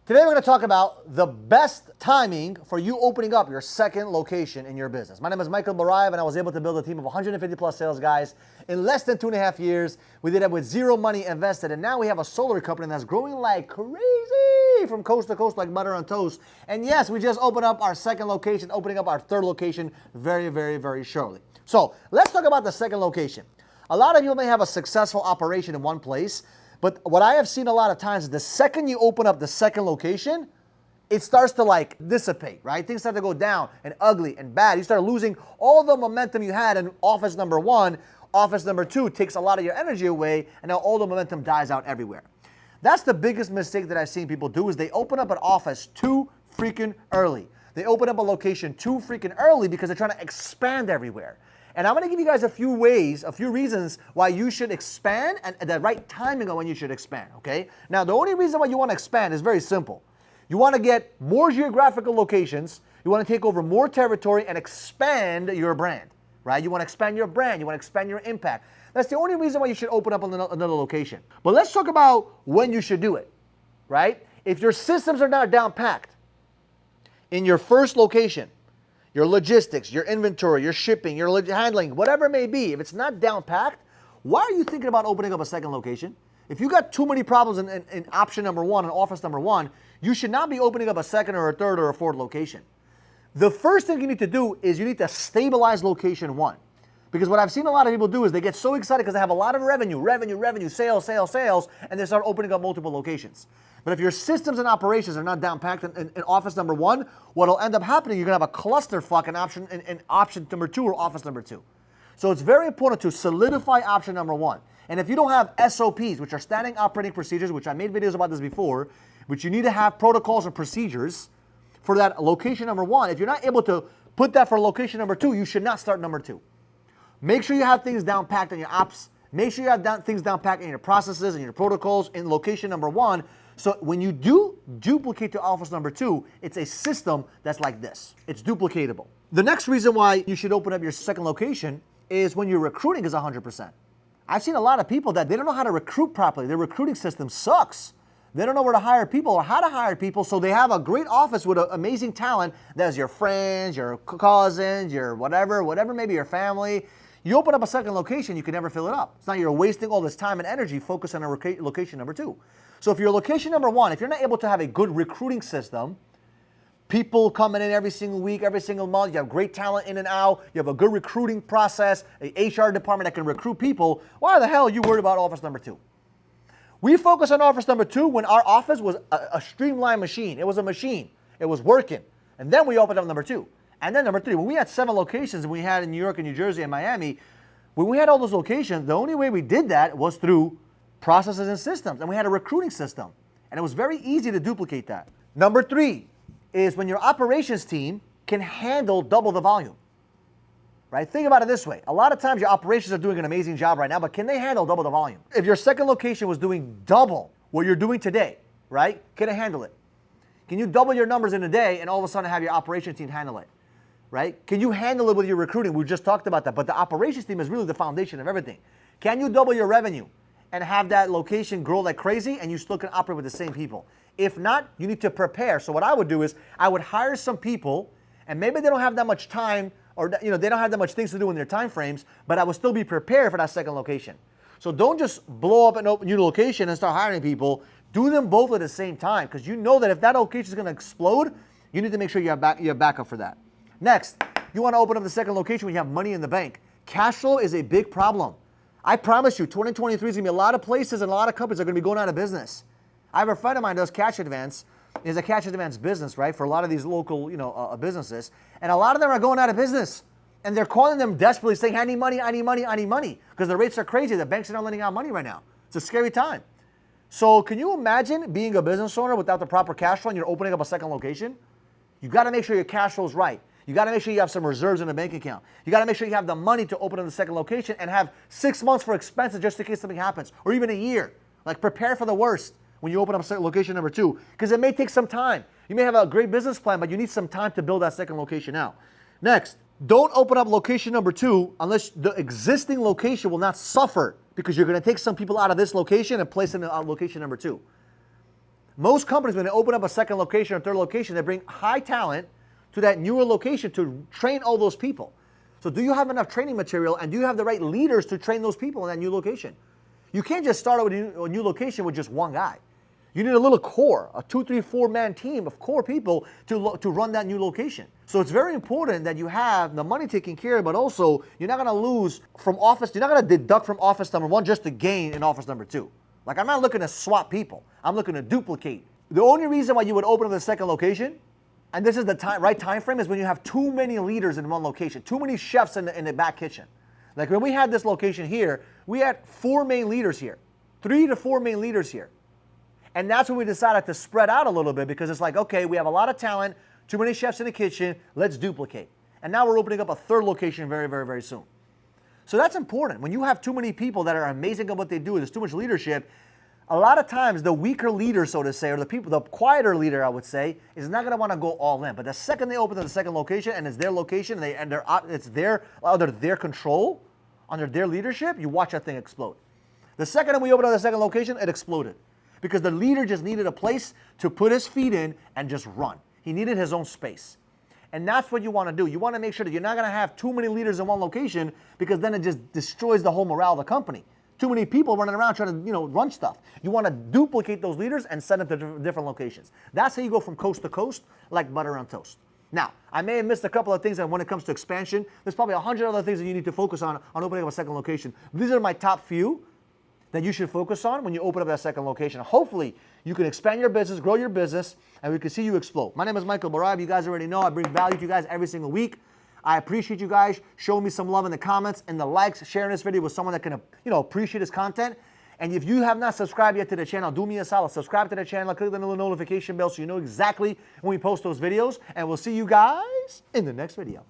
Today we're going to talk about the best timing for you opening up your second location in your business. My name is Michael Barayev, and I was able to build a team of 150 plus sales guys in less than 2.5 years. We did it with zero money invested, and now we have a solar company that's growing like crazy from coast to coast like butter on toast. And yes, we just opened up our second location, opening up our third location very shortly. So let's talk about the second location. A lot of you may have a successful operation in one place, but what I have seen a lot of times is the second you open up the second location, it starts to like dissipate, right? Things start to go down and ugly and bad. You start losing all the momentum you had in office number one. Office number two takes a lot of your energy away, and now all the momentum dies out everywhere. That's the biggest mistake that I've seen people do, is they open up an office too freaking early. They open up a location too freaking early because they're trying to expand everywhere. And I'm going to give you guys a few reasons why you should expand and the right timing on when you should expand, okay? Now, the only reason why you want to expand is very simple. You want to get more geographical locations, you want to take over more territory and expand your brand, right? You want to expand your brand, you want to expand your impact. That's the only reason why you should open up another location. But let's talk about when you should do it, right? If your systems are not down packed in your first location, your logistics, your inventory, your shipping, your handling, whatever it may be, if it's not down packed, why are you thinking about opening up a second location? If you got too many problems in option number one, in office number one, you should not be opening up a second or a third or a fourth location. The first thing you need to do is you need to stabilize location one. Because what I've seen a lot of people do is they get so excited because they have a lot of revenue, sales, and they start opening up multiple locations. But if your systems and operations are not down packed in office number one, what'll end up happening, you're gonna have a clusterfuck in option number two or office number two. So it's very important to solidify option number one. And if you don't have SOPs, which are standing operating procedures, which I made videos about this before, which you need to have protocols and procedures for that location number one, if you're not able to put that for location number two, you should not start number two. Make sure you have things down packed in your ops. Make sure you have things down packed in your processes and your protocols in location number one. So when you do duplicate to office number two, it's a system that's like this. It's duplicatable. The next reason why you should open up your second location is when your recruiting is 100%. I've seen a lot of people that they don't know how to recruit properly. Their recruiting system sucks. They don't know where to hire people or how to hire people, so they have a great office with amazing talent that's your friends, your cousins, your whatever, maybe your family. You open up a second location, you can never fill it up. It's not you're wasting all this time and energy focused on a location number two. So if you're location number one, if you're not able to have a good recruiting system, people coming in every single week, every single month, you have great talent in and out, you have a good recruiting process, an HR department that can recruit people, why the hell are you worried about office number two? We focused on office number two when our office was a streamlined machine. It was a machine. It was working. And then we opened up number two. And then number three, when we had 7 locations, and we had in New York and New Jersey and Miami, when we had all those locations, the only way we did that was through processes and systems. And we had a recruiting system. And it was very easy to duplicate that. Number 3 is when your operations team can handle double the volume. Right? Think about it this way. A lot of times your operations are doing an amazing job right now, but can they handle double the volume? If your second location was doing double what you're doing today, right? Can it handle it? Can you double your numbers in a day and all of a sudden have your operations team handle it? Right? Can you handle it with your recruiting? We just talked about that, but the operations team is really the foundation of everything. Can you double your revenue and have that location grow like crazy and you still can operate with the same people? If not, you need to prepare. So what I would do is I would hire some people, and maybe they don't have that much time, or they don't have that much things to do in their time frames, but I would still be prepared for that second location. So don't just blow up an open new location and start hiring people. Do them both at the same time, because you know that if that location is going to explode, you need to make sure you have backup for that. Next, you want to open up the second location when you have money in the bank. Cash flow is a big problem. I promise you, 2023 is going to be a lot of places and a lot of companies are going to be going out of business. I have a friend of mine who does cash advance. Is a cash advance business, right, for a lot of these local, businesses. And a lot of them are going out of business. And they're calling them desperately saying, I need money, because the rates are crazy. The banks are not lending out money right now. It's a scary time. So can you imagine being a business owner without the proper cash flow and you're opening up a second location? You got to make sure your cash flow is right. You got to make sure you have some reserves in the bank account. You got to make sure you have the money to open up the second location and have 6 months for expenses just in case something happens, or even a year. Like, prepare for the worst when you open up location number 2, because it may take some time. You may have a great business plan, but you need some time to build that second location out. Next, don't open up location number 2 unless the existing location will not suffer, because you're going to take some people out of this location and place them in location number 2. Most companies, when they open up a second location or third location, they bring high talent to that newer location to train all those people. So do you have enough training material, and do you have the right leaders to train those people in that new location? You can't just start with a new location with just one guy. You need a little core, a 2, 3, 4-man team of core people to run that new location. So it's very important that you have the money taken care of, but also you're not gonna lose from office, you're not gonna deduct from office number 1 just to gain in office number 2. Like, I'm not looking to swap people, I'm looking to duplicate. The only reason why you would open up the second location, and this is the right time frame, is when you have too many leaders in one location, too many chefs in the back kitchen. Like when we had this location here, we had 4 main leaders here, 3 to 4 main leaders here. And that's when we decided to spread out a little bit, because it's like, okay, we have a lot of talent, too many chefs in the kitchen, let's duplicate. And now we're opening up a third location very, very, very soon. So that's important. When you have too many people that are amazing at what they do, there's too much leadership, a lot of times the weaker leader, so to say, or the quieter leader, I would say, is not going to want to go all in. But the second they open up the second location and it's their location it's under their control, under their leadership, you watch that thing explode. The second that we opened up the second location, it exploded. Because the leader just needed a place to put his feet in and just run. He needed his own space. And that's what you want to do. You want to make sure that you're not going to have too many leaders in one location, because then it just destroys the whole morale of the company. Too many people running around trying to, run stuff. You want to duplicate those leaders and send them to different locations. That's how you go from coast to coast like butter on toast. Now, I may have missed a couple of things, and when it comes to expansion, there's probably 100 other things that you need to focus on opening up a second location. These are my top few that you should focus on when you open up that second location. Hopefully, you can expand your business, grow your business, and we can see you explode. My name is Michael Barayev. You guys already know I bring value to you guys every single week. I appreciate you guys showing me some love in the comments and the likes, sharing this video with someone that can, appreciate this content. And if you have not subscribed yet to the channel, do me a solid. Subscribe to the channel, click the little notification bell so you know exactly when we post those videos. And we'll see you guys in the next video.